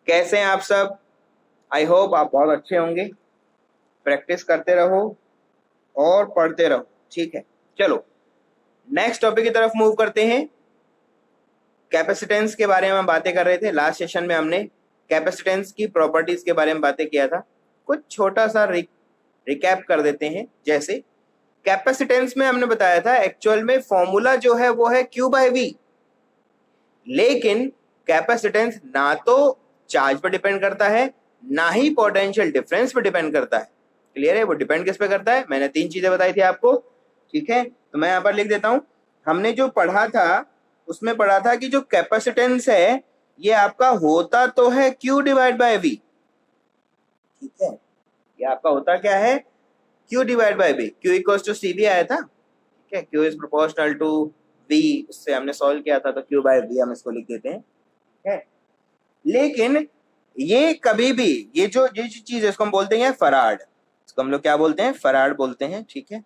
कैसे हैं आप सब? आई होप आप बहुत अच्छे होंगे। प्रैक्टिस करते रहो और पढ़ते रहो, ठीक है। चलो नेक्स्ट टॉपिक की तरफ मूव करते हैं। कैपेसिटेंस के बारे में हम बातें कर रहे थे। लास्ट सेशन में हमने कैपेसिटेंस की प्रॉपर्टीज के बारे में बातें किया था। कुछ छोटा सा रिकैप कर देते हैं। जैसे कैपेसिटेंस में हमने बताया था एक्चुअल में फॉर्मूला जो है वो है Q बाय V, लेकिन कैपेसिटेंस ना तो चार्ज पर डिपेंड करता है ना ही पोटेंशियल डिफरेंस पर डिपेंड करता है। क्लियर है? वो डिपेंड किस पे करता है? मैंने 3 चीजें बताई थी आपको, ठीक है। तो मैं यहाँ पर लिख देता हूं। हमने जो पढ़ा था उसमें पढ़ा था कि जो कैपेसिटेंस है ये आपका होता तो है Q डिवाइड बाय V, ठीक है। ये आपका होता क्या है? Q divide by V। Q equals to CV आया था, ठीक है। Q is proportional to V, उससे हमने सॉल्व किया था, तो Q बाय V हम इसको लिख देते हैं, ठीक है। लेकिन ये कभी भी ये जो चीज है इसको हम बोलते हैं फराड। इसको हम लोग क्या बोलते हैं? फराड बोलते हैं, ठीक है।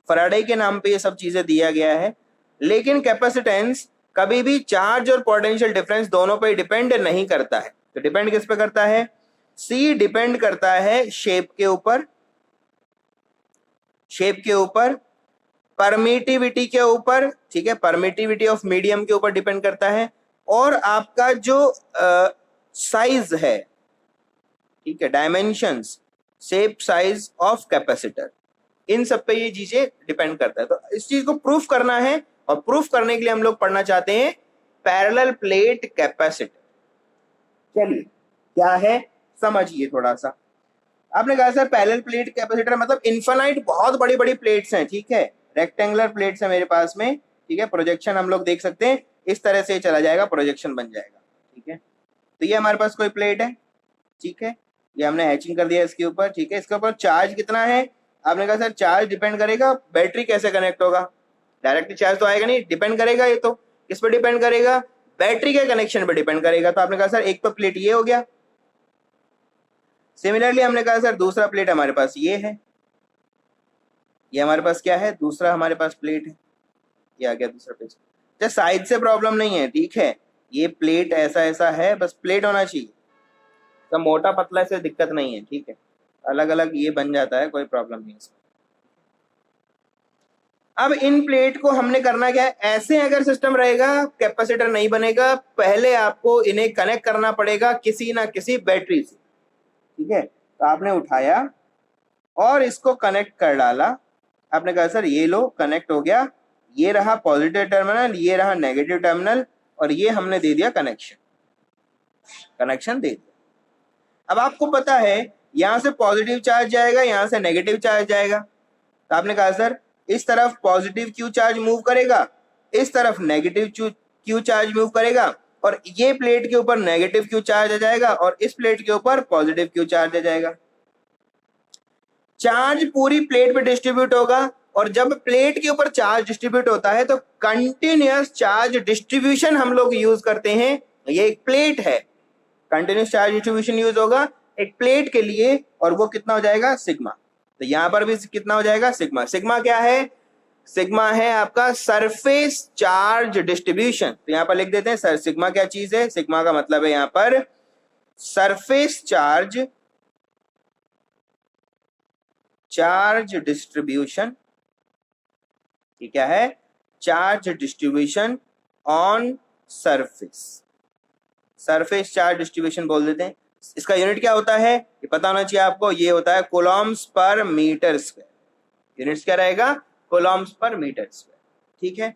फराडे के नाम पे ये सब चीजें दिया गया है। लेकिन कैपेसिटेंस कभी भी चार्ज और पोटेंशियल डिफरेंस दोनों पे डिपेंड नहीं करता है। तो डिपेंड किस पे करता है? C डिपेंड करता है शेप के ऊपर, शेप के ऊपर, परमिटिविटी के ऊपर, ठीक है। परमिटिविटी ऑफ मीडियम के ऊपर डिपेंड करता है, और आपका जो साइज है, ठीक है, dimensions, shape, size of capacitor, इन सब पे ये चीजें डिपेंड करता है। तो इस चीज को प्रूफ करना है, और प्रूफ करने के लिए हम लोग पढ़ना चाहते हैं पैरेलल प्लेट कैपेसिटर। चलिए क्या है समझिए थोड़ा सा। आपने कहा सर पैरेलल प्लेट कैपेसिटर मतलब इनफाइनाइट बहुत बड़ी बड़ी प्लेट्स हैं, ठीक है। रेक्टेंगुलर प्लेट्स है मेरे पास में, ठीक है। प्रोजेक्शन हम लोग देख सकते हैं, इस तरह से चला जाएगा, प्रोजेक्शन बन जाएगा, ठीक है। तो ये हमारे पास कोई प्लेट है, ठीक है। ये हमने हैचिंग कर दिया इसके ऊपर, ठीक है। इसके ऊपर चार्ज कितना है? आपने कहा सर चार्ज डिपेंड करेगा बैटरी कैसे कनेक्ट होगा। डायरेक्टली चार्ज तो आएगा नहीं, डिपेंड करेगा। ये तो किस पर डिपेंड करेगा? बैटरी के कनेक्शन पर डिपेंड करेगा। तो आपने कहा सर एक तो प्लेट ये हो गया। सिमिलरली हमने कहा सर दूसरा प्लेट हमारे पास ये है। ये हमारे पास क्या है? दूसरा हमारे पास प्लेट है। ये आ गया दूसरा प्लेट। अच्छा साइज से प्रॉब्लम नहीं है, ठीक है। ये प्लेट ऐसा ऐसा है, बस प्लेट होना चाहिए। तो मोटा पतला से दिक्कत नहीं है, ठीक है। अलग अलग ये बन जाता है, कोई प्रॉब्लम नहीं इसमें। अब इन प्लेट को हमने करना क्या है? ऐसे अगर सिस्टम रहेगा कैपेसिटर नहीं बनेगा, पहले आपको इन्हें कनेक्ट करना पड़ेगा किसी ना किसी बैटरी से, ठीक है। तो आपने उठाया और इसको कनेक्ट कर डाला। आपने कहा सर ये लो कनेक्ट हो गया, ये रहा पॉजिटिव टर्मिनल, ये रहा नेगेटिव टर्मिनल, और ये हमने दे दिया कनेक्शन, कनेक्शन दे दिया। अब आपको पता है यहां से पॉजिटिव चार्ज जाएगा, यहां से नेगेटिव चार्ज जाएगा। तो आपने कहा सर इस तरफ पॉजिटिव क्यू चार्ज मूव करेगा, इस तरफ नेगेटिव क्यू चार्ज मूव करेगा, और ये प्लेट के ऊपर नेगेटिव क्यू चार्ज आ जाएगा और इस प्लेट के ऊपर पॉजिटिव क्यू चार्ज आ जाएगा। चार्ज पूरी प्लेट पे डिस्ट्रीब्यूट होगा, और जब प्लेट के ऊपर चार्ज डिस्ट्रीब्यूट होता है तो कंटिन्यूअस चार्ज डिस्ट्रीब्यूशन हम लोग यूज करते हैं। ये एक प्लेट है, कंटिन्यूअस चार्ज डिस्ट्रीब्यूशन यूज होगा एक प्लेट के लिए, और वो कितना हो जाएगा? सिग्मा। तो यहां पर भी कितना हो जाएगा? सिग्मा। सिग्मा क्या है? सिग्मा है आपका सरफेस चार्ज डिस्ट्रीब्यूशन। तो यहां पर लिख देते हैं सर सिग्मा क्या चीज है? सिग्मा का मतलब है यहां पर सरफेस चार्ज डिस्ट्रीब्यूशन। ये क्या है? Charge distribution on surface, surface charge distribution बोल देते हैं। इसका यूनिट क्या होता है ये पता होना चाहिए आपको। ये होता है कूलम्ब्स पर मीटर स्क्वायर। यूनिट्स क्या रहेगा? कूलम्ब्स पर मीटर स्क्वायर, ठीक है।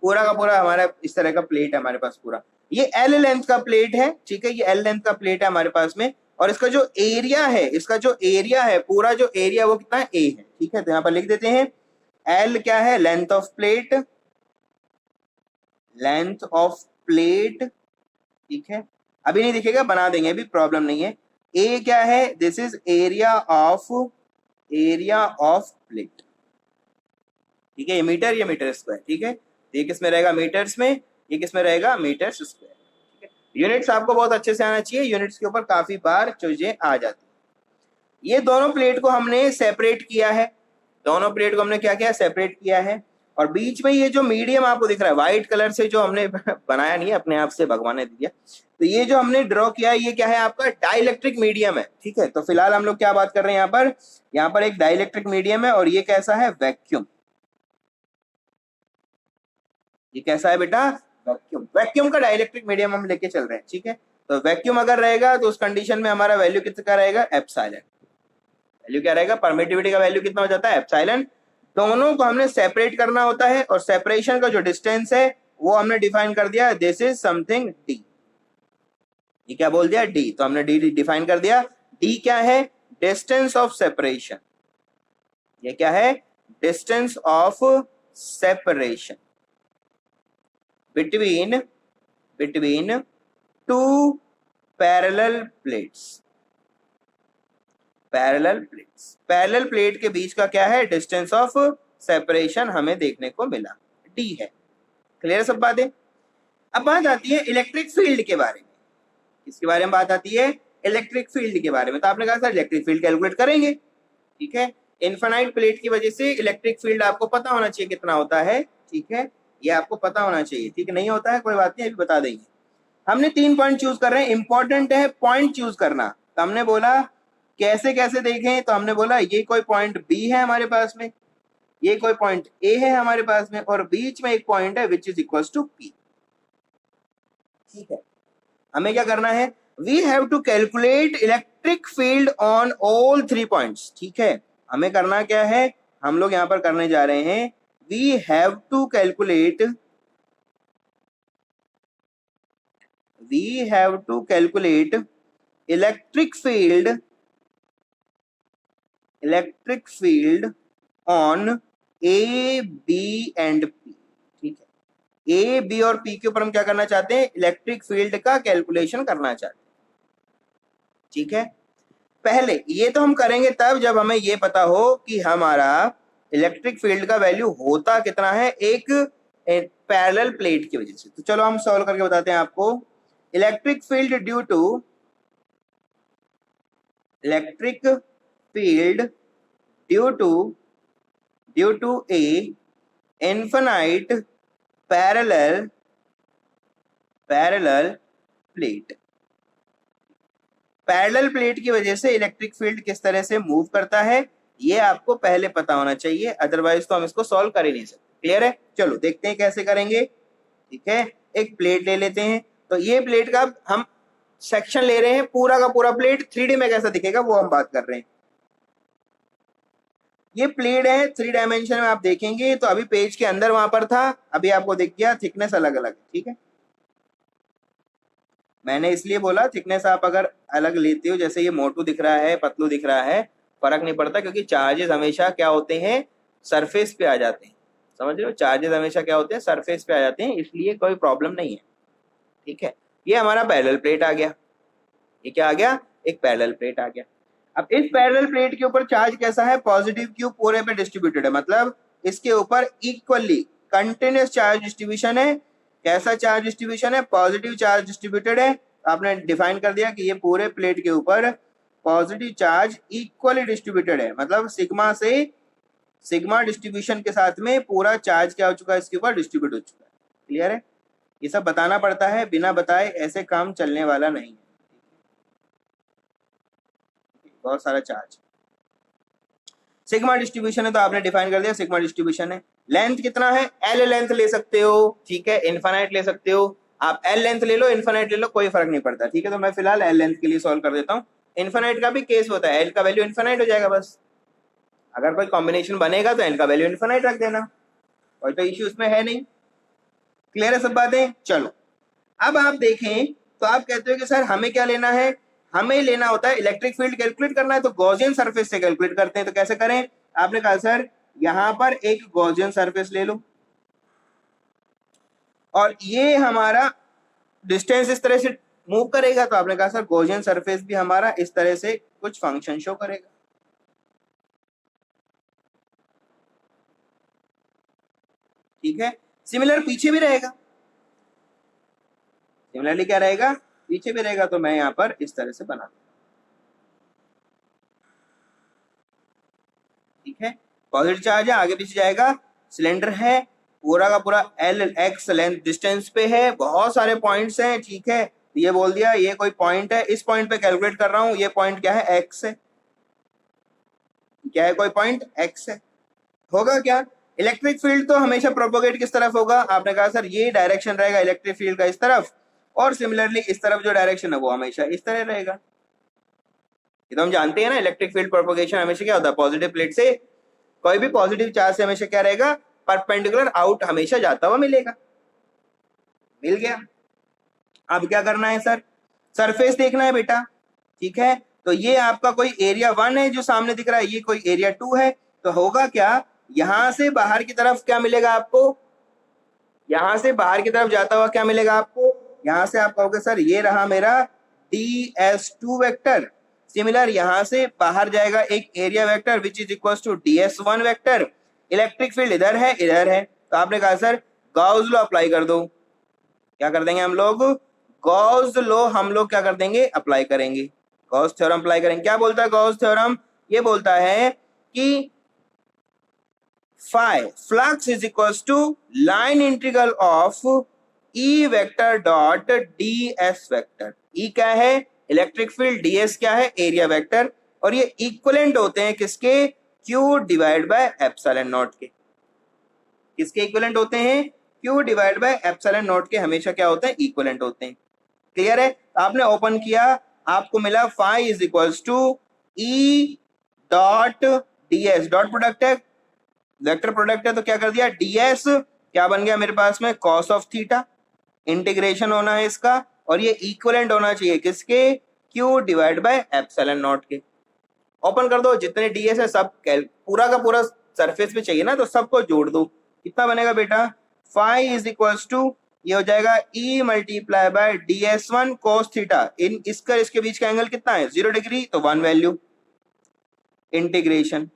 पूरा का पूरा हमारा इस तरह का प्लेट है हमारे पास पूरा। ये L लेंथ का प्लेट है, ठीक है। ये L लेंथ का प्लेट है हमारे पास में, और इसका जो एरिया है, इसका जो एरिया है, पूरा जो एरिया वो कितना है? A है, ठीक है। तो यहां पर लिख देते हैं L क्या है? Length of plate, length of plate, ठीक है। अभी नहीं दिखेगा, बना देंगे, अभी प्रॉब्लम नहीं है। ए क्या है? This is area of plate, ठीक है। ये मीटर स्क्वायर, ठीक है। ये किस में रहेगा? मीटर्स में। ये किस में रहेगा? मीटर्स स्क्वायर, ठीक है। यूनिट्स आपको बहुत अच्छे से आना चाहिए, यूनिट्स के ऊपर काफी बार चीजें आ जाती है। ये दोनों प्लेट को हमने सेपरेट किया है, दोनों प्लेट को हमने क्या किया? सेपरेट किया है। और बीच में ये जो मीडियम आपको दिख रहा है व्हाइट कलर से, जो हमने बनाया नहीं है, अपने आप से भगवान ने दिया। तो ये जो हमने ड्रॉ किया है ये क्या है, आपका डाइलेक्ट्रिक मीडियम है, ठीक है। तो फिलहाल हम लोग क्या बात कर रहे हैं यहाँ पर एक डाइलेक्ट्रिक मीडियम है और ये कैसा है, वैक्यूम। ये कैसा है बेटा, वैक्यूम। वैक्यूम का डाइलेक्ट्रिक मीडियम हम लेके चल रहे हैं, ठीक है। तो वैक्यूम अगर रहेगा तो उस कंडीशन में हमारा वैल्यू कितना रहेगा, एप्सिलॉन। वैल्यू क्या रहेगा, परमिटिविटी का वैल्यू कितना हो जाता है, एप्सिलॉन। दोनों को हमने सेपरेट करना होता है और सेपरेशन का जो डिस्टेंस है वो हमने डिफाइन कर दिया, दिस इज समथिंग डी। ये क्या बोल दिया, डी। तो हमने डी डिफाइन कर दिया। डी क्या है, डिस्टेंस ऑफ सेपरेशन। ये क्या है, distance of separation between two parallel plates. Parallel plate के बीच का क्या है, डिस्टेंस ऑफ सेपरेशन हमें देखने को मिला, डी है। क्लियर सब बातें। अब बात आती है इलेक्ट्रिक फील्ड के बारे में। किसके बारे में बात आती है, इलेक्ट्रिक फील्ड के बारे में। तो आपने कहा सर इलेक्ट्रिक फील्ड कैलकुलेट करेंगे, ठीक है। इनफाइनाइट प्लेट की वजह से इलेक्ट्रिक फील्ड आपको पता होना चाहिए कितना होता है, ठीक है। ये आपको पता होना चाहिए, ठीक है। नहीं होता है कोई बात नहीं, अभी बता देंगे। हमने 3 पॉइंट चूज कर रहे हैं, इंपॉर्टेंट है पॉइंट चूज करना। तो हमने बोला कैसे कैसे देखें, तो हमने बोला ये कोई पॉइंट बी है हमारे पास में, ये कोई पॉइंट ए है हमारे पास में, और बीच में एक पॉइंट है which is equal to P, ठीक है। हमें क्या करना है, we have to calculate electric field on all 3 points, ठीक है। हमें करना क्या है, हम लोग यहां पर करने जा रहे हैं, we have to calculate electric field on A B and P, ठीक है। ए बी और पी के ऊपर हम क्या करना चाहते हैं, इलेक्ट्रिक फील्ड का कैलकुलेशन करना चाहते हैं, ठीक है। पहले ये तो हम करेंगे तब जब हमें ये पता हो कि हमारा इलेक्ट्रिक फील्ड का वैल्यू होता कितना है एक पैरेलल प्लेट की वजह से। तो चलो हम सॉल्व करके बताते हैं आपको। Electric field due to a infinite parallel plate. Parallel plate की वजह से इलेक्ट्रिक फील्ड किस तरह से मूव करता है ये आपको पहले पता होना चाहिए, अदरवाइज तो हम इसको सॉल्व कर ही नहीं सकते। क्लियर है, चलो देखते हैं कैसे करेंगे, ठीक है। एक प्लेट ले लेते हैं, तो ये प्लेट का हम सेक्शन ले रहे हैं, पूरा का पूरा प्लेट 3D में कैसा दिखेगा वो हम बात कर रहे हैं। ये प्लेट है 3 डायमेंशन में, आप देखेंगे तो अभी पेज के अंदर वहां पर था, अभी आपको दिख गया थिकनेस अलग अलग, ठीक है। मैंने इसलिए बोला थिकनेस आप अगर अलग लेते हो, जैसे ये मोटू दिख रहा है पतलू दिख रहा है, फर्क नहीं पड़ता, क्योंकि चार्जेस हमेशा क्या होते हैं, सरफेस पे आ जाते हैं। समझ रहे हो, चार्जेस हमेशा क्या होते हैं, सरफेस पे आ जाते हैं, इसलिए कोई प्रॉब्लम नहीं है, ठीक है। ये हमारा पैरेलल प्लेट आ गया, ये क्या आ गया, एक पैरेलल प्लेट आ गया। अब इस पैरेलल प्लेट के ऊपर चार्ज कैसा है, पॉजिटिव क्यू पूरे पे डिस्ट्रीब्यूटेड है, मतलब इसके ऊपर इक्वली कंटिन्यूस चार्ज डिस्ट्रीब्यूशन है। कैसा चार्ज डिस्ट्रीब्यूशन है, पॉजिटिव चार्ज डिस्ट्रीब्यूटेड है। आपने डिफाइन कर दिया कि ये पूरे प्लेट के ऊपर पॉजिटिव चार्ज इक्वली डिस्ट्रीब्यूटेड है, मतलब सिग्मा डिस्ट्रीब्यूशन के साथ में पूरा चार्ज क्या हो चुका है, इसके ऊपर डिस्ट्रीब्यूट हो चुका है। क्लियर है, ये सब बताना पड़ता है, बिना बताए ऐसे काम चलने वाला नहीं है। बहुत सारा चार्ज, सिग्मा डिस्ट्रीब्यूशन है, तो आपने डिफाइन कर दिया सिग्मा डिस्ट्रीब्यूशन है। लेंथ कितना है, एल लेंथ ले सकते हो, ठीक है, इनफाइनाइट ले सकते हो, आप एल लेंथ ले लो इनफाइनाइट ले लो, कोई फर्क नहीं पड़ता, ठीक है। तो मैं फिलहाल एल लेंथ के लिए सॉल्व कर देता हूँ। इनफाइनाइट का भी केस होता है, एल का वैल्यू इनफाइनाइट हो जाएगा, बस अगर कोई कॉम्बिनेशन बनेगा तो एल का वैल्यू इनफाइनाइट रख देना, कोई तो इश्यू उसमें है नहीं। क्लियर है सब बातें, चलो अब आप देखें तो आप कहते हो कि सर हमें क्या लेना है, हमें लेना होता है इलेक्ट्रिक फील्ड कैलकुलेट करना है, तो गॉसियन सरफेस से कैलकुलेट करते हैं। तो कैसे करें, आपने कहा सर यहां पर एक गॉसियन सरफेस ले लो और ये हमारा डिस्टेंस इस तरह से मूव करेगा, तो आपने कहा सर गॉसियन सरफेस भी हमारा इस तरह से कुछ फंक्शन शो करेगा, ठीक है। सिमिलर पीछे भी रहेगा, सिमिलरली क्या रहेगा, पीछे भी रहेगा। तो मैं यहां पर इस तरह से बना, ठीक है। पॉजिटिव चार्ज है, आगे पीछे जाएगा, सिलेंडर है, पूरा का पूरा एल एक्स लेंथ डिस्टेंस पे है, बहुत सारे पॉइंट्स हैं, ठीक है। ये बोल दिया ये कोई पॉइंट है, इस पॉइंट पे कैलकुलेट कर रहा हूं, ये पॉइंट क्या है, एक्स है, क्या है, कोई पॉइंट एक्स है। होगा क्या, इलेक्ट्रिक फील्ड तो हमेशा प्रोपोगेट किस तरफ होगा, आपने कहा सर ये डायरेक्शन रहेगा इलेक्ट्रिक फील्ड का इस तरफ, और सिमिलरली इस तरफ जो डायरेक्शन है वो हमेशा इस तरह रहेगा। ये तो हम जानते हैं ना, इलेक्ट्रिक फील्ड प्रोपोगेशन हमेशा क्या होता है, पॉजिटिव प्लेट से कोई भी पॉजिटिव चार्ज से हमेशा क्या रहेगा, परपेंडिकुलर आउट हमेशा जाता हुआ मिलेगा। मिल गया। अब क्या करना है सर, सरफेस देखना है बेटा, ठीक है। तो ये आपका कोई एरिया 1 है जो सामने दिख रहा है, ये कोई एरिया 2 है। तो होगा क्या, यहां से बाहर की तरफ क्या मिलेगा आपको, यहां से बाहर की तरफ जाता हुआ क्या मिलेगा आपको, यहां से आप कहोगे सर ये रहा मेरा ds2 वेक्टर। सिमिलर यहां से बाहर जाएगा एक area vector which is equal to ds1 vector. Electric field इधर है इधर है, तो आपने कहा सर गॉस लॉ अप्लाई कर दो। क्या कर देंगे हम लोग, गॉस लॉ हम लोग क्या कर देंगे, अप्लाई करेंगे, गॉस थ्योरम अप्लाई करेंगे। क्या बोलता है गॉस थ्योरम, ये बोलता है कि phi flux is equals to line integral of E vector dot ds vector. E क्या है, इलेक्ट्रिक फील्ड, ds क्या है, एरिया वेक्टर, और ये इक्विवेलेंट होते हैं किसके, Q divide by epsilon not के। किसके इक्विवेलेंट होते हैं, Q divide by epsilon not के, हमेशा क्या होते हैं, इक्विवेलेंट होते हैं। क्लियर है, आपने ओपन किया, आपको मिला phi is equals to E dot ds, dot product है, वेक्टर प्रोडक्ट है, तो क्या कर दिया, ds क्या बन गया मेरे पास में, cos ऑफ थीटा, इंटीग्रेशन होना है इसका, और ये इक्विवेलेंट होना चाहिए किसके, Q divide by epsilon not के। ओपन कर दो, जितने ds है सब पूरा का पूरा सरफेस पे चाहिए ना, तो सबको जोड़ दो, कितना बनेगा बेटा, phi इज इक्वल्स टू ये हो जाएगा E multiply by ds1 cos theta, इन इसका इसके बीच का एंगल कितना है, 0 डिग्री, तो 1 value, integration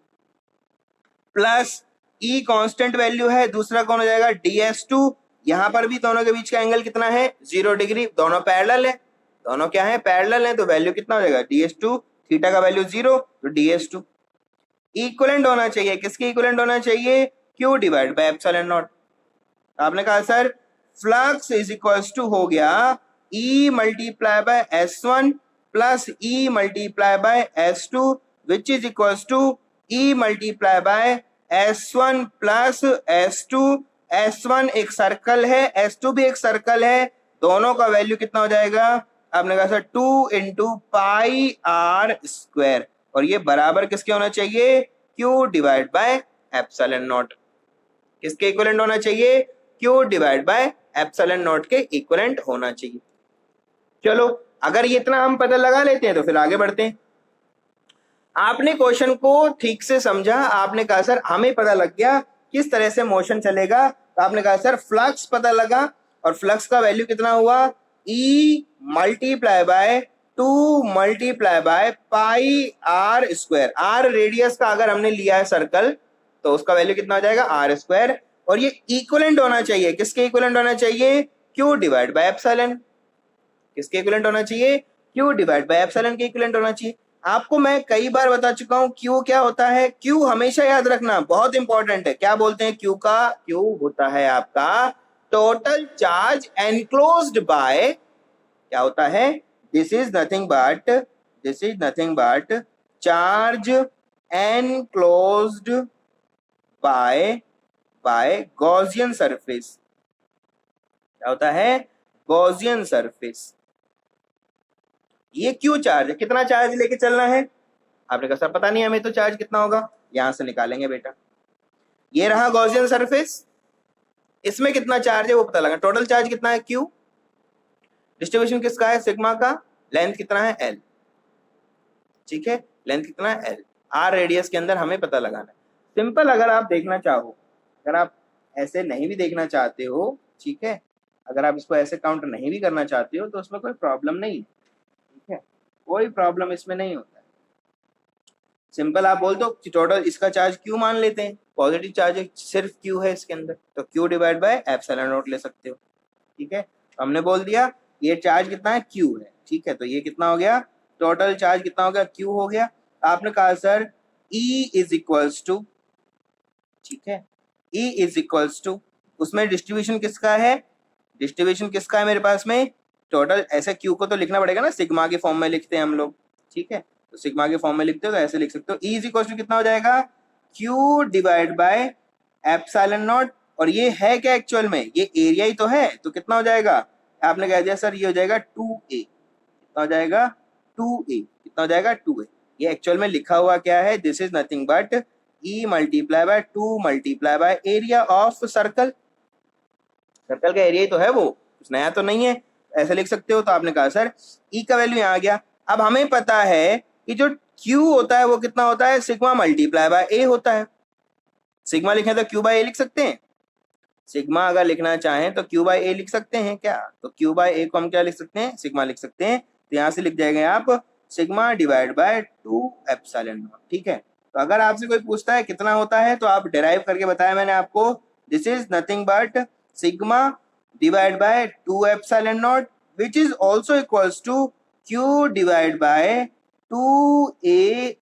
plus E constant value है, दूसरा कौन हो जाएगा, ds2, यहां पर भी दोनों के बीच का एंगल कितना है, 0 डिग्री, दोनों पैरेलल है, दोनों क्या है, पैरेलल है, तो वैल्यू कितना हो जाएगा, ds2, थीटा का वैल्यू 0, तो ds2 इक्विवेलेंट होना चाहिए, किसके इक्विवेलेंट होना चाहिए, Q divide by epsilon not. आपने कहा sir flux is equals to हो गया E multiply by S1 plus E multiply by S2 which is equals to E multiply by S1 plus S2। S1 एक circle है, S2 भी एक circle है, दोनों का वैल्यू कितना हो जाएगा, आपने कहा sir 2 into pi r square, और ये बराबर किसके होना चाहिए, Q divide by epsilon not. किसके इक्विवेलेंट होना चाहिए, Q divide by epsilon not के इक्विवेलेंट होना चाहिए। चलो अगर ये इतना हम पता लगा लेते हैं तो फिर आगे बढ़ते हैं। आपने क्वेश्चन को ठीक से समझा, आपने कहा सर हमें पता लग गया किस तरह से मोशन चलेगा, तो आपने कहा सर फ्लक्स पता लगा, और फ्लक्स का वैल्यू कितना हुआ, E multiply by 2 multiply by pi r square. R radius का अगर हमने लिया है सर्कल, तो उसका वैल्यू कितना हो जाएगा, आर स्क्वायर, और ये इक्विवेलेंट होना चाहिए, किसके इक्विवेलेंट होना चाहिए, Q डिवाइड बाय एप्सिलॉन। किसके इक्विवेलेंट होना चाहिए, Q डिवाइड बाय एप्सिलॉन के इक्विवेलेंट होना चाहिए। आपको मैं कई बार बता चुका हूं Q क्या होता है, Q हमेशा याद रखना, बहुत इंपॉर्टेंट है। क्या बोलते हैं Q का, Q होता है आपका टोटल चार्ज एनक्लोज्ड बाय, क्या होता है, this is nothing but charge enclosed bye Gaussian surface. क्या होता है, गॉसियन सरफेस। ये क्यू चार्ज है, कितना चार्ज लेके चलना है, आपने कहा सर पता नहीं हमें तो चार्ज कितना होगा, यहां से निकालेंगे बेटा। ये रहा गॉसियन सरफेस, इसमें कितना चार्ज है वो पता लगा, टोटल चार्ज कितना है क्यू, डिस्ट्रीब्यूशन किसका है, सिग्मा का, लेंथ कितना है एल, ठीक है, लेंथ कितना है एल, आर रेडियस के अंदर हमें पता लगाना है। सिंपल, अगर आप देखना चाहो, अगर आप ऐसे नहीं भी देखना चाहते हो, ठीक है, अगर आप इसको ऐसे काउंट नहीं भी करना चाहते हो तो उसमें कोई प्रॉब्लम नहीं है, ठीक है, कोई प्रॉब्लम इसमें नहीं होता है। सिंपल आप बोल दो कि टोटल इसका चार्ज क्यू मान लेते हैं, पॉजिटिव चार्ज सिर्फ क्यू है इसके अंदर, तो Q divide by epsilon not ले सकते हो, ठीक है। हमने बोल दिया ये चार्ज कितना है, क्यू है, ठीक है, तो ये कितना हो गया, टोटल चार्ज कितना हो गया, क्यू हो गया। आपने कहा sir E is equals to, ठीक है, E इज इक्वल्स टू, उसमें डिस्ट्रीब्यूशन किसका है, डिस्ट्रीब्यूशन किसका है मेरे पास में, टोटल ऐसे क्यू को तो लिखना पड़ेगा ना, सिग्मा के फॉर्म में लिखते हैं हम लोग, ठीक है, तो सिग्मा के फॉर्म में लिखते हो तो ऐसे लिख सकते हो, E इज इक्वल टू कितना हो जाएगा, Q divide by epsilon not, और ये है क्या एक्चुअल में, ये एरिया ही तो है, तो कितना हो जाएगा, आपने कह दिया सर ये हो जाएगा 2A, कितना हो जाएगा 2A, कितना हो जाएगा 2A, ये एक्चुअल में लिखा हुआ क्या है, this is nothing but E multiply by 2 multiply by area of circle, circle का एरिया ही तो है वो, कुछ नया तो नहीं है, ऐसे लिख सकते हो। तो आपने कहा सर E का वैल्यू यहाँ आ गया। अब हमें पता है कि जो Q होता है वो कितना होता है, सिग्मा मल्टीप्लाई बाय A होता है। सिग्मा लिखें तो Q बाय A लिख सकते हैं, सिग्मा अगर लिखना चाहें तो Q बाय A लिख सकते हैं क्या, तो Q बाय A को हम क्या लिख सकते हैं, सिग्मा लिख सकते हैं, तो यहाँ से लिख जाएंगे आप sigma divide by 2 epsilon not, ठीक है। तो अगर आपसे कोई पूछता है कितना होता है, तो आप डिराइव करके बताया मैंने आपको, this is nothing but sigma divide by 2 epsilon not which is also equals to Q divide by 2A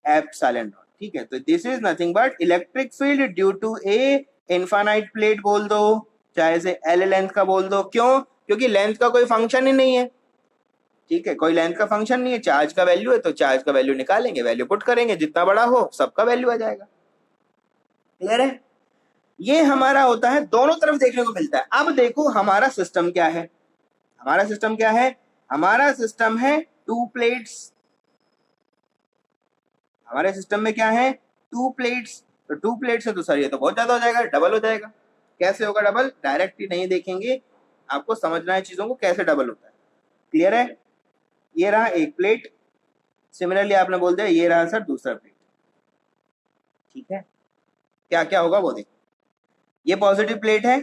epsilon not, ठीक है। तो this is nothing but electric field due to a infinite plate बोल दो, चाहे से L length का बोल दो, क्यों, क्योंकि लेंथ का कोई फंक्शन ही नहीं है, ठीक है, कोई लेंथ का फंक्शन नहीं है, चार्ज का वैल्यू है, तो चार्ज का वैल्यू निकालेंगे, वैल्यू पुट करेंगे, जितना बड़ा हो सबका वैल्यू आ जाएगा, क्लियर है। ये हमारा होता है, दोनों तरफ देखने को मिलता है। अब देखो हमारा सिस्टम क्या है, हमारा सिस्टम क्या है, हमारा सिस्टम है 2 प्लेट्स, हमारे सिस्टम में क्या है 2 प्लेट्स, तो 2 प्लेट्स है तो सर ये तो बहुत ज्यादा हो जाएगा, डबल हो जाएगा, कैसे होगा डबल, डायरेक्ट ही नहीं देखेंगे, आपको समझना है चीजों को कैसे डबल होता है, क्लियर है। ये रहा एक प्लेट, सिमिलरली आपने बोल दिया ये रहा सर दूसरा प्लेट, ठीक है, क्या क्या होगा वो देखो, ये पॉजिटिव प्लेट है,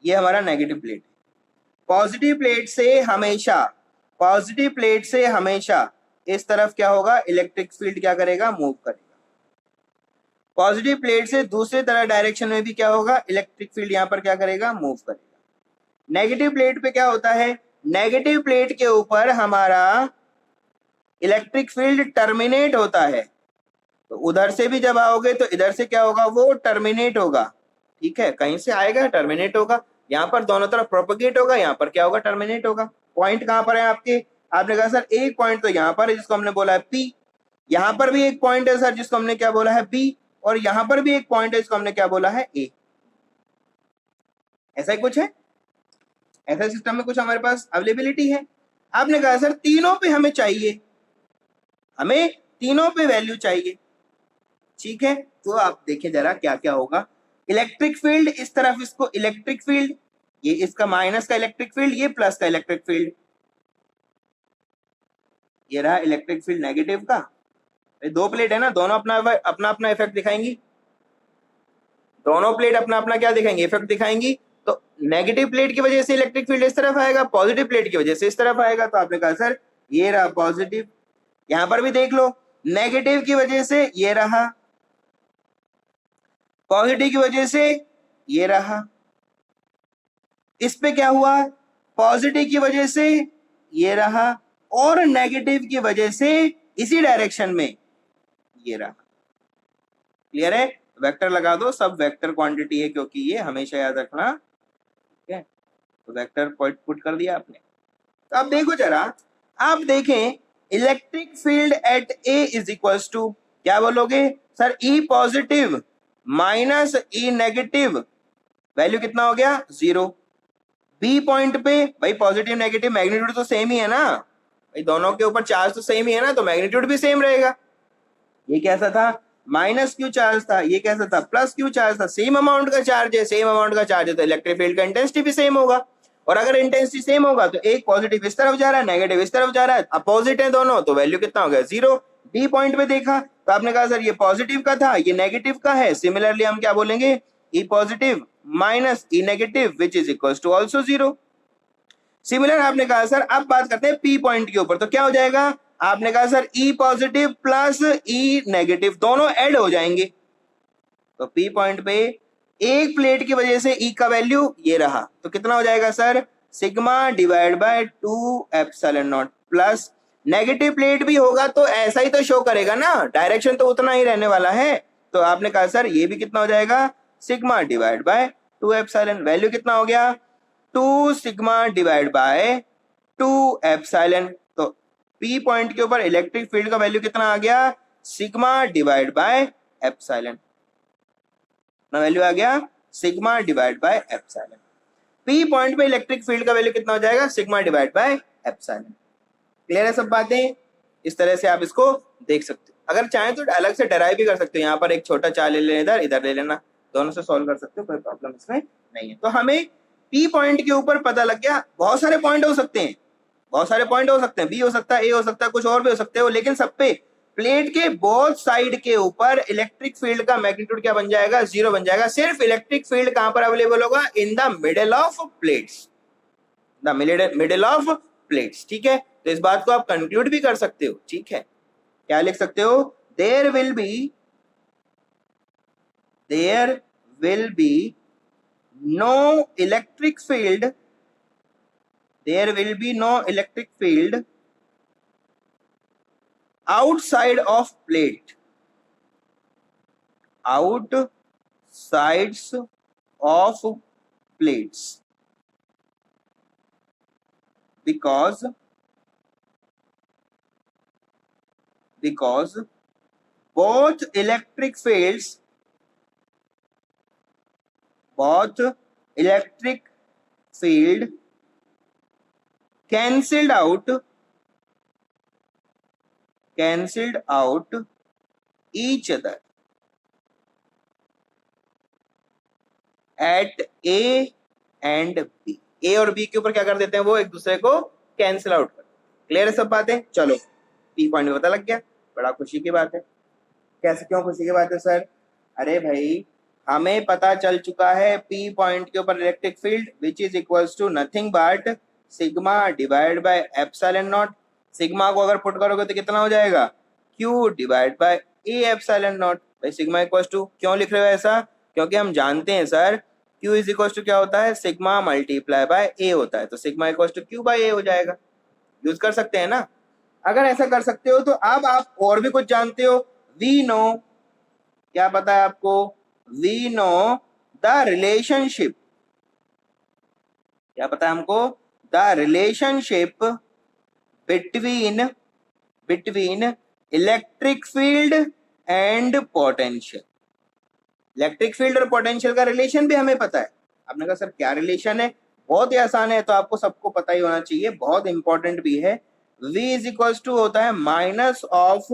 ये हमारा नेगेटिव प्लेट है, पॉजिटिव प्लेट से हमेशा, पॉजिटिव प्लेट से हमेशा इस तरफ क्या होगा, इलेक्ट्रिक फील्ड क्या करेगा, मूव करेगा, पॉजिटिव प्लेट से दूसरे तरह डायरेक्शन में भी क्या होगा, इलेक्ट्रिक फील्ड यहाँ पर क्या करेगा, मूव करेगा। नेगेटिव प्लेट पे क्या होता है, नेगेटिव प्लेट के ऊपर हमारा इलेक्ट्रिक फील्ड टर्मिनेट होता है, तो उधर से भी जब आओगे तो इधर से क्या होगा, वो टर्मिनेट होगा, ठीक है, कहीं से आएगा टर्मिनेट होगा, यहाँ पर दोनों तरफ प्रोपगेट होगा, यहाँ पर क्या होगा, टर्मिनेट होगा। पॉइंट कहाँ पर है आपके, आपने कहा सर एक पॉइंट तो यहाँ पर है जिसको हमने बोला है P, यहाँ पर भी एक पॉइंट है सर जिसको हमने क्या बोला है B, और यहाँ पर भी एक पॉइंट है जिसको हमने क्या बोला है A, ऐसा ही कुछ है, ऐसा सिस्टम में कुछ हमारे पास अवेलेबिलिटी है। आपने कहा सर तीनों पे हमें चाहिए, हमें तीनों पे वैल्यू चाहिए, ठीक है, तो आप देखिए जरा क्या क्या होगा, इलेक्ट्रिक फील्ड इस तरफ, इसको इलेक्ट्रिक फील्ड, ये इसका माइनस का इलेक्ट्रिक फील्ड, ये प्लस का इलेक्ट्रिक फील्ड, ये रहा इलेक्ट्रिक फील्ड नेगेटिव का, दो प्लेट है ना, दोनों अपना अपना अपना इफेक्ट दिखाएंगी, दोनों प्लेट अपना अपना क्या दिखाएंगे, इफेक्ट दिखाएंगी। तो नेगेटिव प्लेट की वजह से इलेक्ट्रिक फील्ड इस तरफ आएगा, पॉजिटिव प्लेट की वजह से इस तरफ आएगा, तो आपने कहा सर ये रहा पॉजिटिव, यहां पर भी देख लो नेगेटिव की वजह से ये रहा, पॉजिटिव की वजह से ये रहा, इस पे क्या हुआ, पॉजिटिव की वजह से ये रहा, और नेगेटिव की वजह से इसी डायरेक्शन में ये रहा, क्लियर है। वेक्टर लगा दो, सब वेक्टर क्वांटिटी है क्योंकि ये हमेशा याद रखना, ठीक है, तो वेक्टर पुट कर दिया आपने। तो अब देखो जरा, आप देखें electric field at A is equals to, क्या बोलोगे sir, E positive minus E negative, value कितना हो गया 0। बी पॉइंट पे भाई पॉजिटिव नेगेटिव मैग्नीट्यूड तो सेम ही है ना भाई, दोनों के ऊपर चार्ज तो सेम ही है ना, तो मैग्नीट्यूड भी सेम रहेगा। ये कैसा था, माइनस क्यू चार्ज था, ये कैसा था, प्लस क्यू चार्ज था, सेम अमाउंट का चार्ज है, सेम अमाउंट का चार्ज है, तो इलेक्ट्रिक फील्ड का इंटेंसिटी भी सेम होगा, और अगर इंटेंसिटी सेम होगा तो एक पॉजिटिव इस तरफ जा रहा है, नेगेटिव इस तरफ जा रहा है, अपोजिट है दोनों, तो वैल्यू कितना हो गया 0। डी पॉइंट पे देखा तो आपने कहा सर ये पॉजिटिव का था, ये नेगेटिव का है, सिमिलरली हम क्या बोलेंगे, E positive minus E negative which is equal to also 0। Similar आपने कहा सर, अब बात करते हैं P पॉइंट के ऊपर, तो क्या हो जाएगा, आपने कहा sir E positive plus E negative दोनों ऐड हो जाएंगे, तो P पॉइंट पे एक प्लेट की वजह से E का वैल्यू ये रहा, तो कितना हो जाएगा sir, sigma divide by 2 epsilon not, plus negative plate भी होगा तो ऐसा ही तो शो करेगा ना, डायरेक्शन तो उतना ही रहने वाला है, तो आपने कहा सर ये भी कितना हो जाएगा, sigma divide by 2 epsilon, value कितना हो गया 2 sigma divide by two epsilon. तो पी पॉइंट के ऊपर इलेक्ट्रिक फील्ड का वैल्यू कितना आ गया, sigma divide by epsilon, value आ गया sigma divide by epsilon. P point पे इलेक्ट्रिक फील्ड का वैल्यू कितना हो जाएगा, sigma divide by epsilon. Clear है सब बातें? इस तरह से आप इसको देख सकते हो। अगर चाहें तो अलग से डेराइव भी कर सकते हो, यहाँ पर एक छोटा चार्ज ले लेना, इधर इधर ले लेना, दोनों से सॉल्व कर सकते हो, कोई प्रॉब्लम इसमें नहीं है। तो हमें पी पॉइंट के ऊपर पता लग गया। बहुत सारे पॉइंट हो सकते हैं, बहुत सारे पॉइंट हो सकते हैं, बी हो सकता है, ए हो सकता है, कुछ और भी हो सकते हो, लेकिन सब पे प्लेट के बोथ साइड के ऊपर इलेक्ट्रिक फील्ड का मैग्नीट्यूड क्या बन जाएगा, जीरो बन जाएगा। सिर्फ इलेक्ट्रिक फील्ड कहां पर अवेलेबल होगा, in the middle of plates, the middle of plates. ठीक है, तो इस बात को आप कंक्लूड भी कर सकते हो। ठीक है, क्या लिख सकते हो, there will be no electric field, there will be no electric field outside of plate, outsides of plates, because both electric field cancelled out each other at A and B। A और B के ऊपर क्या कर देते हैं, वो एक दूसरे को कैंसिल आउट कर। क्लियर है सब बातें? चलो पी पॉइंट में पता लग गया, बड़ा खुशी की बात है। कैसे, क्यों खुशी की बात है सर? अरे भाई हमें पता चल चुका है पी पॉइंट के ऊपर electric field which is equals to nothing but sigma divide by epsilon naught. Sigma को अगर पुट करोगे तो कितना हो जाएगा, Q divide by A epsilon naught. भाई सिग्मा इक्वल्स टू, क्यों लिख रहे हो ऐसा, क्योंकि हम जानते हैं sir Q is equals to क्या होता है, सिग्मा मल्टीप्लाई बाय ए होता है, तो sigma equals to Q by A हो जाएगा। यूज कर सकते हैं ना? अगर ऐसा कर सकते हो तो अब आप और भी कुछ जानते हो। वी नो, क्या पता है आपको, वी नो द रिलेशनशिप, क्या पता है हमको, the relationship between electric field and potential. Electric field और पोटेंशियल का रिलेशन भी हमें पता है। आपने कहा सर क्या रिलेशन है, बहुत ही आसान है, तो आपको सबको पता ही होना चाहिए, बहुत इंपॉर्टेंट भी है। V इज इक्वल टू होता है minus of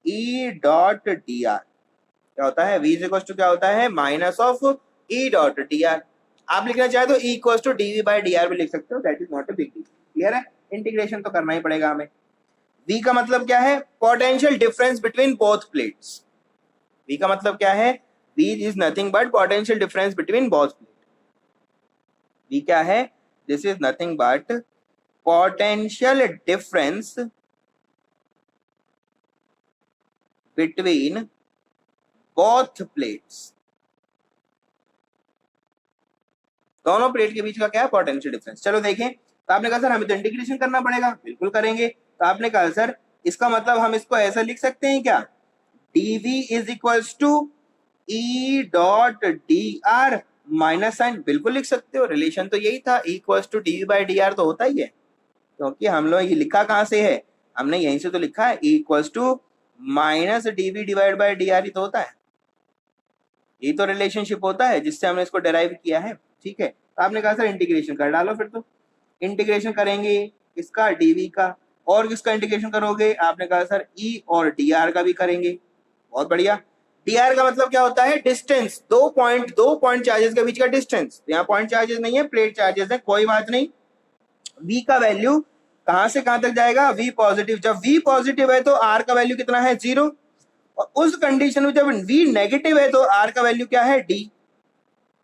E dot D are. क्या होता है, V इज इक्वल टू क्या होता है, minus of E dot D R. आप लिखना चाहे तो E equal to D V by D R भी लिख सकते हो, that is not a big deal. Clear है? इंटीग्रेशन तो करना ही पड़ेगा हमें। V का मतलब क्या है, potential difference between both plates. V का मतलब क्या है, V is nothing but potential difference between both plates। V क्या है, this is nothing but potential difference between both plates। दोनों प्लेट के बीच का क्या है, पोटेंशियल डिफरेंस। चलो देखें, तो आपने कहा सर हमें तो इंटीग्रेशन करना पड़ेगा, बिल्कुल करेंगे। तो आपने कहा सर इसका मतलब हम इसको ऐसा लिख सकते हैं क्या, dV is equals to E dot D R minus sign, बिल्कुल लिख सकते हो, रिलेशन तो यही था, E equals to D by D R तो होता ही है, क्योंकि हम लोग ये लिखा कहाँ से है, हमने यहीं से तो लिखा है, E equals to minus DV divide by D R ही तो होता है, ये तो रिलेशनशिप होता है जिससे हमने इसको डेराइव किया है। ठीक है, तो आपने कहा सर इंटीग्रेशन कर डालो, फिर तो इंटीग्रेशन करेंगे इसका डीवी का, और किसका इंटीग्रेशन करोगे, आपने कहा सर E और डी आर का भी करेंगे। बहुत बढ़िया। dr का मतलब क्या होता है, डिस्टेंस, दो पॉइंट चार्जेस के बीच का डिस्टेंस। यहाँ पॉइंट चार्जेस नहीं है, प्लेट चार्जेस है, कोई बात नहीं। v का वैल्यू कहां से कहां तक जाएगा, v पॉजिटिव। जब v पॉजिटिव है तो r का वैल्यू कितना है, 0। और उस कंडीशन में जब v नेगेटिव है तो r का वैल्यू क्या है, d।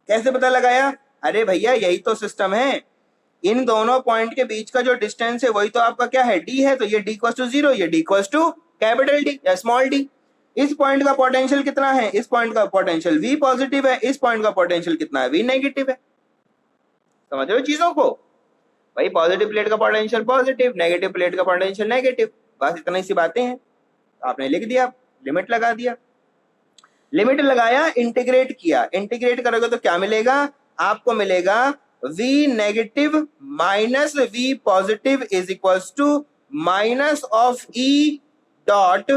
कैसे पता लगाया, अरे भैया यही तो सिस्टम है, इन दोनों पॉइंट के बीच का जो डिस्टेंस है वही तो आपका क्या है, d है, तो ये d इक्वल्स टू 0, ये d equals to capital D या स्मॉल d। इस पॉइंट का पोटेंशियल कितना है, इस पॉइंट का पोटेंशियल V पॉजिटिव है, इस पॉइंट का पोटेंशियल कितना है, V नेगेटिव है। समझ रहे हो चीजों को, भाई पॉजिटिव प्लेट का पोटेंशियल पॉजिटिव, नेगेटिव प्लेट का पोटेंशियल नेगेटिव, बस इतना ही सी बातें हैं। आपने लिख दिया, लिमिट लगा दिया, लिमिट लगाया, इंटीग्रेट किया, इंटीग्रेट करोगे तो क्या मिलेगा, आपको मिलेगा V negative minus V positive is equals to minus of E dot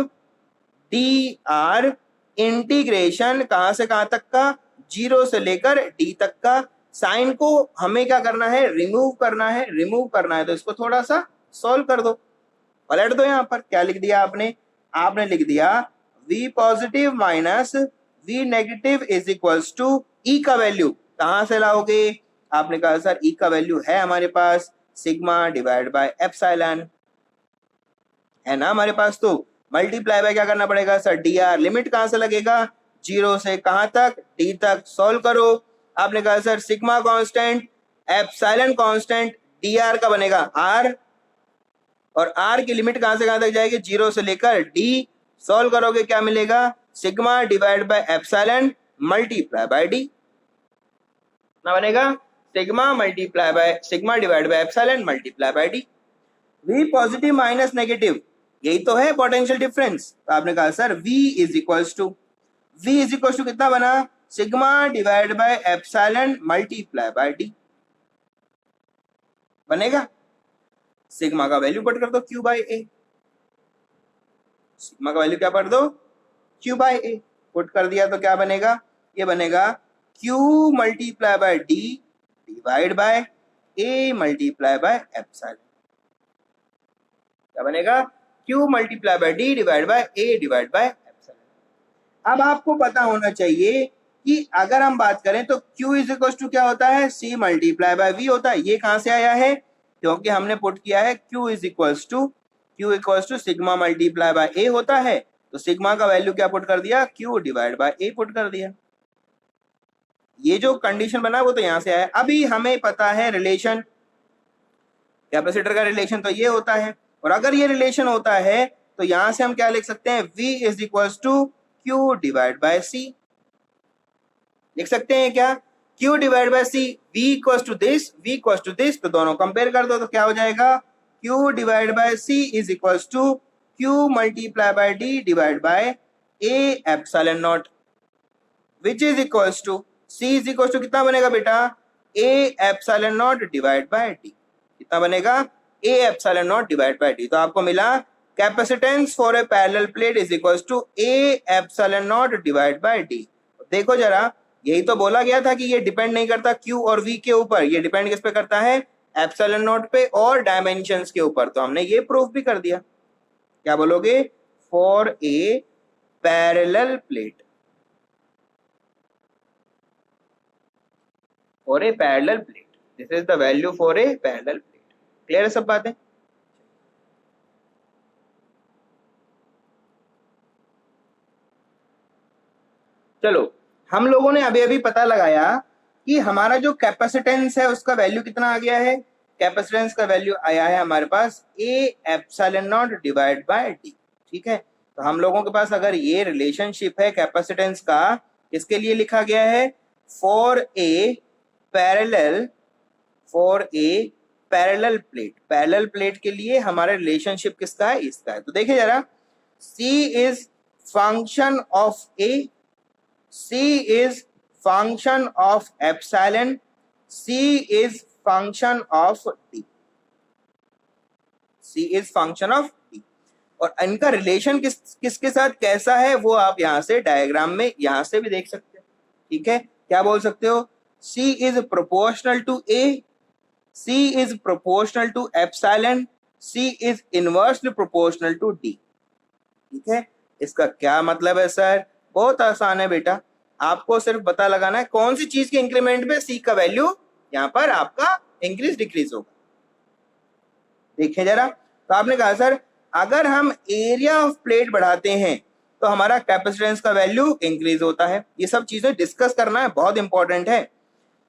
dr integration कहां से कहां तक का, 0 से लेकर d तक का। साइन को हमें क्या करना है, रिमूव करना है, रिमूव करना है, तो इसको थोड़ा सा सॉल्व कर दो, पलट दो। यहां पर क्या लिख दिया आपने, आपने लिख दिया V positive minus V negative is equals to E का वैल्यू कहां से लाओगे, आपने कहा सर E का वैल्यू है हमारे पास सिग्मा डिवाइड बाय एप्सिलॉन, है ना हमारे पास, तो मल्टीप्लाई बाय क्या करना पड़ेगा सर dr, लिमिट कहां से लगेगा, 0 से कहां तक, d तक, सॉल्व करो। आपने कहा sir sigma constant epsilon constant dr का बनेगा r, और r की लिमिट कहां से कहां तक जाएगी, 0 से लेकर d, सॉल्व करोगे क्या मिलेगा, sigma divide by epsilon multiply by d ना बनेगा, sigma multiply by sigma divide by epsilon multiply by d। V positive minus negative, यही तो है पोटेंशियल डिफरेंस, तो आपने कहा sir V is equals to कितना बना, sigma divide by epsilon multiply by d बनेगा। सिग्मा का वैल्यू पुट कर दो Q बाय A, सिग्मा का वैल्यू क्या कर दो, Q बाय A पुट कर दिया तो क्या बनेगा, ये बनेगा Q multiply by D divide by A multiply by epsilon, क्या बनेगा, Q multiply by D divide by A divide by epsilon. अब आपको पता होना चाहिए कि अगर हम बात करें तो Q इज इक्वल टू क्या होता है, C मल्टीप्लाई बाय V होता है। ये कहां से आया है, क्योंकि हमने पुट किया है Q is equals to sigma multiply by A होता है, तो सिग्मा का वैल्यू क्या पुट कर दिया, Q divide by A put कर दिया। ये जो कंडीशन बना वो तो यहां से आया। अभी हमें पता है रिलेशन, कैपेसिटर का रिलेशन तो ये होता है, और अगर ये रिलेशन होता है तो यहां से हम क्या लिख सकते हैं, V is equals to Q divide by C लिख सकते हैं क्या, Q divide by C, V equals to this, तो दोनों कंपेयर कर दो तो क्या हो जाएगा, Q divide by C is equals to Q multiply by D divide by A epsilon not, which is equals to C is equals to कितना बनेगा बेटा, A epsilon naught divide by D, कितना बनेगा, A epsilon naught divide by D। तो आपको मिला capacitance for a parallel plate is equals to A epsilon naught divide by D। देखो जरा, यही तो बोला गया था कि ये डिपेंड नहीं करता Q और V के ऊपर, ये डिपेंड किस पे करता है, एप्सिलॉन नॉट पे और डायमेंशंस के ऊपर। तो हमने ये प्रूफ भी कर दिया। क्या बोलोगे, for a parallel plate, for a parallel plate, this is the value for a parallel plate. Clear है सब बातें। चलो, हम लोगों ने अभी अभी पता लगाया कि हमारा जो कैपेसिटेंस है उसका वैल्यू कितना आ गया है, कैपेसिटेंस का वैल्यू आया है हमारे पास A epsilon naught divide by D। ठीक है, तो हम लोगों के पास अगर ये रिलेशनशिप है कैपेसिटेंस का, इसके लिए लिखा गया है for a parallel plate, parallel plate के लिए हमारा रिलेशनशिप किसका है, इसका है। तो देखिए जरा, C is function of A, C is function of epsilon, C is function of D, C is function of D। और इनका रिलेशन किसके साथ कैसा है वो आप यहां से डायग्राम में यहां से भी देख सकते हैं। ठीक है, क्या बोल सकते हो, C is proportional to A, C is proportional to epsilon, C is inversely proportional to D। ठीक है, इसका क्या मतलब है सर, बहुत आसान है बेटा, आपको सिर्फ पता लगाना है कौन सी चीज के इंक्रीमेंट पे C का वैल्यू यहां पर आपका इंक्रीज डिक्रीज होगा। देखिए जरा, तो आपने कहा सर अगर हम एरिया ऑफ प्लेट बढ़ाते हैं तो हमारा कैपेसिटेंस का वैल्यू इंक्रीज होता है। ये सब चीजें डिस्कस करना है, बहुत इंपॉर्टेंट है।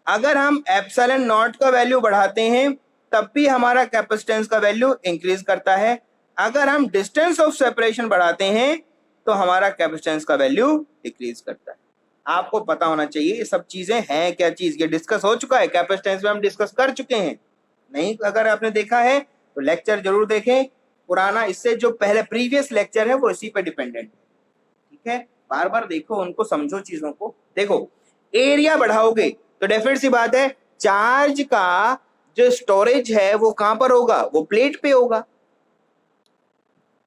अगर हम एप्सिलॉन नॉट का वैल्यू बढ़ाते हैं तब भी हमारा कैपेसिटेंस का वैल्यू इंक्रीज करता है। अगर हम डिस्टेंस ऑफ सेपरेशन बढ़ाते हैं तो हमारा कैपेसिटेंस का वैल्यू डिक्रीज करता है। आपको पता होना चाहिए ये सब चीजें हैं क्या चीज, ये डिस्कस हो चुका है, कैपेसिटेंस में हम डिस्कस कर चुके हैं। नहीं अगर आपने देखा है तो लेक्चर जरूर देखें पुराना, इससे जो पहले प्रीवियस लेक्चर है वो इसी पे डिपेंडेंट है। ठीक है, बार बार देखो उनको, समझो चीजों को। देखो एरिया बढ़ाओगे तो डेफिनेट सी बात है चार्ज का जो स्टोरेज है वो कहां पर होगा, वो प्लेट पे होगा।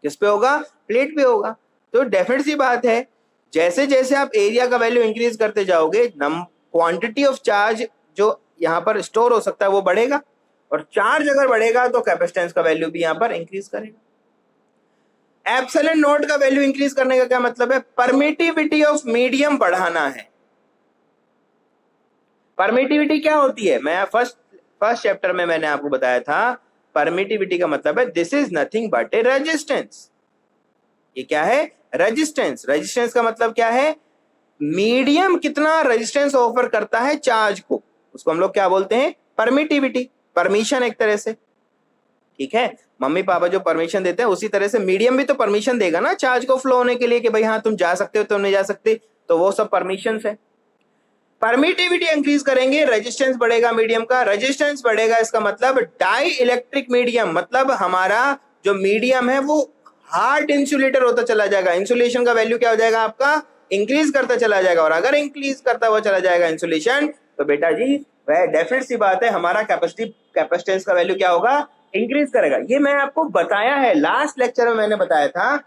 किस पे होगा, प्लेट पे होगा। तो डेफिनेट सी बात है, जैसे जैसे आप एरिया का वैल्यू इंक्रीज करते जाओगे, क्वांटिटी ऑफ चार्ज जो यहाँ पर स्टोर हो सकता है वो बढ़ेगा, और चार्ज अगर बढ़ेगा तो कैपेसिटेंस का वैल्यू भी यहाँ पर इंक्रीज करेगा। एप्सिलॉन नॉट का वैल्यू इंक्रीज करने का क्या मतलब है, परमिटिविटी ऑफ मीडियम बढ़ाना है। परमिटिविटी क्या होती है, मैं फर्स्ट चैप्टर में मैंने आपको बताया था, परमिटिविटी का मतलब है this is nothing but A resistance. ये क्या है, रेजिस्टेंस। रेजिस्टेंस का मतलब क्या है, मीडियम कितना रेजिस्टेंस ऑफर करता है चार्ज को, उसको हम लोग क्या बोलते हैं, परमिटिविटी, परमिशन एक तरह से। ठीक है, मम्मी पापा जो परमिशन देते हैं उसी तरह से मीडियम भी तो परमिशन देगा ना चार्ज को फ्लो होने के लिए, कि भाई हाँ तुम जा सकते हो, तुम नहीं जा सकते, तो वो सब परमिशन है। परमिटिविटी इंक्रीज करेंगे, रेजिस्टेंस बढ़ेगा मीडियम का। रेजिस्टेंस बढ़ेगा इसका मतलब डाई इलेक्ट्रिक मीडियम, मतलब हमारा जो मीडियम है वो हार्ड इंसुलेटर होता चला जाएगा। इंसुलेशन का वैल्यू क्या हो जाएगा आपका, इंक्रीज करता चला जाएगा। और अगर इंक्रीज करता हुआ चला जाएगा इंसुलेशन, तो बेटा जी वह डेफिनेट सी बात है हमारा कैपेसिटेंस का वैल्यू क्या होगा, इंक्रीज करेगा। ये मैं आपको बताया है, लास्ट लेक्चर में मैंने बताया था,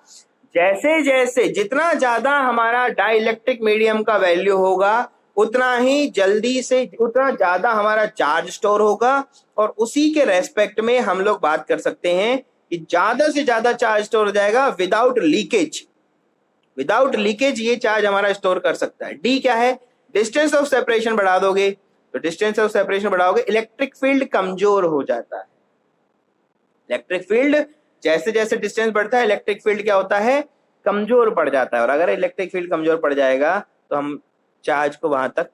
जैसे जैसे जितना ज्यादा हमारा डाई इलेक्ट्रिक मीडियम का वैल्यू होगा, उतना ही जल्दी से उतना ज्यादा हमारा चार्ज स्टोर होगा। और उसी के रेस्पेक्ट में हम लोग बात कर सकते हैं कि ज्यादा से ज्यादा चार्ज स्टोर हो जाएगा विदाउट लीकेज। विदाउट लीकेज ये चार्ज हमारा स्टोर कर सकता है। डी क्या है, डिस्टेंस ऑफ सेपरेशन बढ़ा दोगे, तो डिस्टेंस ऑफ सेपरेशन बढ़ाओगे, इलेक्ट्रिक फील्ड कमजोर हो जाता है। इलेक्ट्रिक फील्ड जैसे जैसे डिस्टेंस बढ़ता है, इलेक्ट्रिक फील्ड क्या होता है, कमजोर पड़ जाता है। और अगर इलेक्ट्रिक फील्ड कमजोर पड़ जाएगा तो हम चार्ज को वहां तक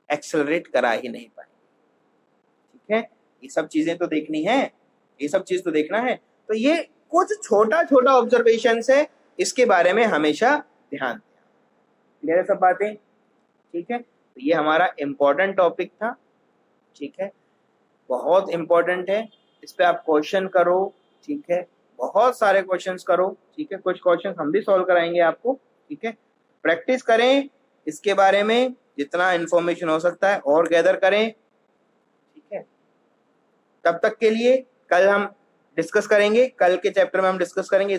एक्सेलरेट करा ही नहीं पाएंगे। ठीक है, ये सब चीजें तो देखनी है, ये सब चीज तो देखना है। तो ये कुछ छोटा छोटा ऑब्जर्वेशन है, इसके बारे में हमेशा ध्यान दें। क्लियर है सब बातें, ठीक है। तो ये हमारा इंपॉर्टेंट टॉपिक था, ठीक है, बहुत इंपॉर्टेंट है, इस पे आप क्वेश्चन करो, ठीक है, बहुत सारे क्वेश्चंस करो, ठीक है, कुछ क्वेश्चन हम भी सॉल्व कराएंगे आपको, ठीक है। प्रैक्टिस करें इसके बारे में, जितना इंफॉर्मेशन हो सकता है और गैदर करें, ठीक है। तब तक के लिए कल हम डिस्कस करेंगे, कल के चैप्टर में हम डिस्कस करेंगे